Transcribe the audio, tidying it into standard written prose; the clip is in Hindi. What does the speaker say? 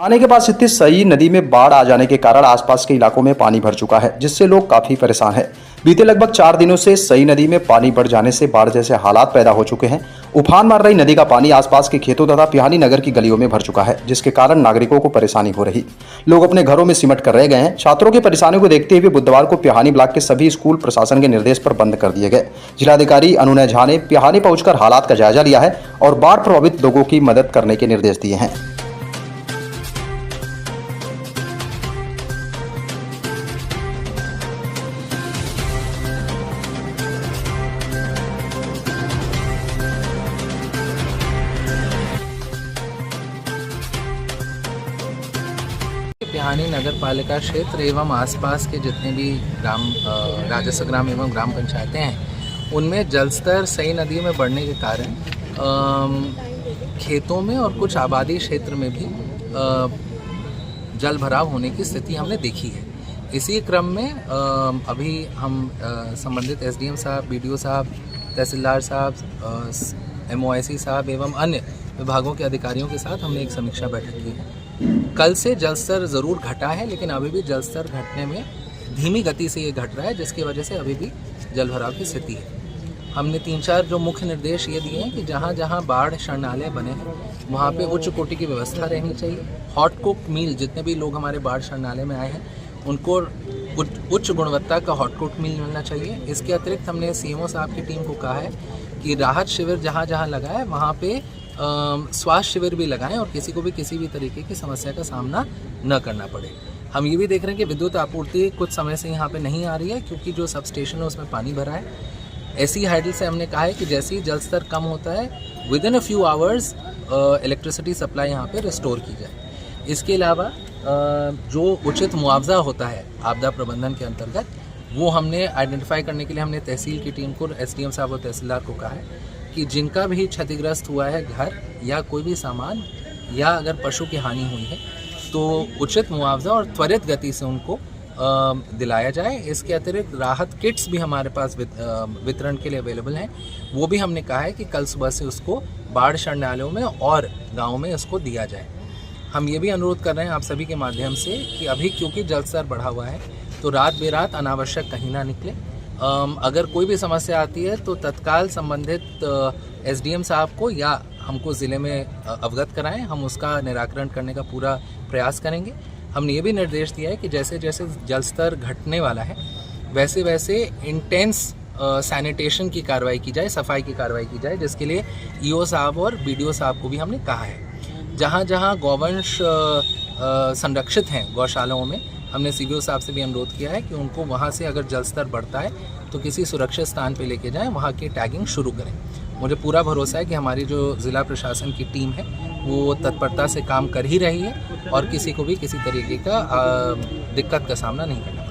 थाने के पास स्थित सई नदी में बाढ़ आ जाने के कारण आसपास के इलाकों में पानी भर चुका है, जिससे लोग काफी परेशान हैं। बीते लगभग 4 दिनों से सई नदी में पानी बढ़ जाने से बाढ़ जैसे हालात पैदा हो चुके हैं। उफान मार रही नदी का पानी आसपास के खेतों तथा पिहानी नगर की गलियों में भर चुका है, जिसके कारण नागरिकों को परेशानी हो रही। लोग अपने घरों में सिमट कर रह गए हैं। छात्रों की परेशानियों को देखते हुए बुधवार को पिहानी ब्लॉक के सभी स्कूल प्रशासन के निर्देश पर बंद कर दिए गए। जिलाधिकारी अनुनय झा ने पिहानी पहुंचकर हालात का जायजा लिया है और बाढ़ प्रभावित लोगों की मदद करने के निर्देश दिए हैं। पिहानी नगर पालिका क्षेत्र एवं आसपास के जितने भी राजस्व ग्राम एवं ग्राम पंचायतें हैं, उनमें जल स्तर सई नदी में बढ़ने के कारण खेतों में और कुछ आबादी क्षेत्र में भी जल भराव होने की स्थिति हमने देखी है। इसी क्रम में अभी हम संबंधित एसडीएम साहब, बीडीओ साहब, तहसीलदार साहब, एमओआईसी साहब एवं अन्य विभागों के अधिकारियों के साथ हमने एक समीक्षा बैठक की है। कल से जल स्तर ज़रूर घटा है, लेकिन अभी भी जल स्तर घटने में धीमी गति से ये घट रहा है, जिसकी वजह से अभी भी जल भराव की स्थिति है। हमने 3-4 जो मुख्य निर्देश ये दिए हैं कि जहाँ जहाँ बाढ़ शरणालय बने हैं वहाँ पे उच्च कोटि की व्यवस्था रहनी चाहिए। हॉट कुक मील, जितने भी लोग हमारे बाढ़ शरणालय में आए हैं उनको उच्च गुणवत्ता का हॉट कुक मील मिलना चाहिए। इसके अतिरिक्त हमने सीएमओ साहब की टीम को कहा है कि राहत शिविर जहाँ जहाँ लगा है वहाँ पे स्वास्थ्य शिविर भी लगाएं और किसी को भी किसी भी तरीके की समस्या का सामना न करना पड़े। हम ये भी देख रहे हैं कि विद्युत आपूर्ति कुछ समय से यहाँ पे नहीं आ रही है, क्योंकि जो सब स्टेशन है उसमें पानी भरा है। ऐसी हाइडल से हमने कहा है कि जैसे ही जल स्तर कम होता है with in a few hours electricity supply यहाँ पे रिस्टोर की जाए। इसके अलावा जो उचित मुआवजा होता है आपदा प्रबंधन के अंतर्गत, वो हमने आइडेंटिफाई करने के लिए हमने तहसील की टीम को, एसडीएम साहब और तहसीलदार को कहा है कि जिनका भी क्षतिग्रस्त हुआ है घर या कोई भी सामान या अगर पशु की हानि हुई है तो उचित मुआवजा और त्वरित गति से उनको दिलाया जाए। इसके अतिरिक्त राहत किट्स भी हमारे पास वितरण के लिए अवेलेबल हैं। वो भी हमने कहा है कि कल सुबह से उसको बाढ़ शरणालयों में और गाँव में उसको दिया जाए। हम ये भी अनुरोध कर रहे हैं आप सभी के माध्यम से कि अभी क्योंकि जल स्तर बढ़ा हुआ है तो रात बेरात अनावश्यक कहीं ना निकले। अगर कोई भी समस्या आती है तो तत्काल संबंधित एसडीएम साहब को या हमको ज़िले में अवगत कराएं, हम उसका निराकरण करने का पूरा प्रयास करेंगे। हमने ये भी निर्देश दिया है कि जैसे जैसे जल स्तर घटने वाला है वैसे वैसे इंटेंस सैनिटेशन की कार्रवाई की जाए, सफाई की कार्रवाई की जाए, जिसके लिए ईओ साहब और बीडीओ साहब को भी हमने कहा है। जहाँ जहाँ गौवंश संरक्षित हैं गौशालाओं में, हमने सीबीओ साहब से भी अनुरोध किया है कि उनको वहाँ से अगर जल स्तर बढ़ता है तो किसी सुरक्षित स्थान पे लेके जाएं, वहाँ की टैगिंग शुरू करें। मुझे पूरा भरोसा है कि हमारी जो ज़िला प्रशासन की टीम है वो तत्परता से काम कर ही रही है और किसी को भी किसी तरीके का दिक्कत का सामना नहीं करना।